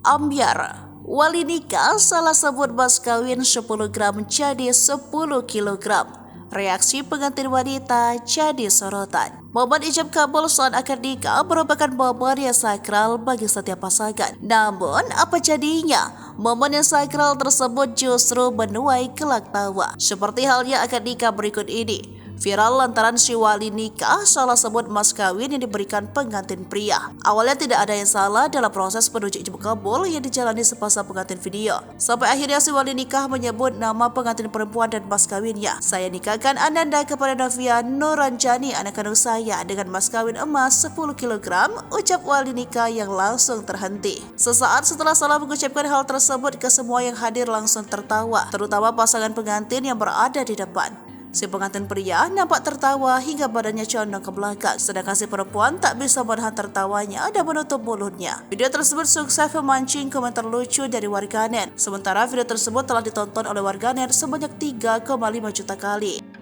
Ambyar, wali nikah salah sebut mas kawin 10 gram jadi 10 kilogram. Reaksi pengantin wanita jadi sorotan. Momen ijab kabul saat akad nikah merupakan momen yang sakral bagi setiap pasangan. Namun, apa jadinya? Momen yang sakral tersebut justru menuai gelak tawa. Seperti halnya akad nikah berikut ini. Viral lantaran si wali nikah salah sebut mas kawin yang diberikan pengantin pria. Awalnya tidak ada yang salah dalam proses menuju ijab kabul yang dijalani sepasang pengantin video. Sampai akhirnya si wali nikah menyebut nama pengantin perempuan dan mas kawinnya. Saya nikahkan Ananda kepada Novia Nuranjani, anak kandung saya, dengan mas kawin emas 10 kg, ucap wali nikah yang langsung terhenti. Sesaat setelah salah mengucapkan hal tersebut, ke semua yang hadir langsung tertawa, terutama pasangan pengantin yang berada di depan. Si pengantin pria nampak tertawa hingga badannya condong ke belakang, sedangkan si perempuan tak bisa menahan tertawanya dan menutup mulutnya. Video tersebut sukses memancing komentar lucu dari warganet. Sementara video tersebut telah ditonton oleh warganet sebanyak 3,5 juta kali.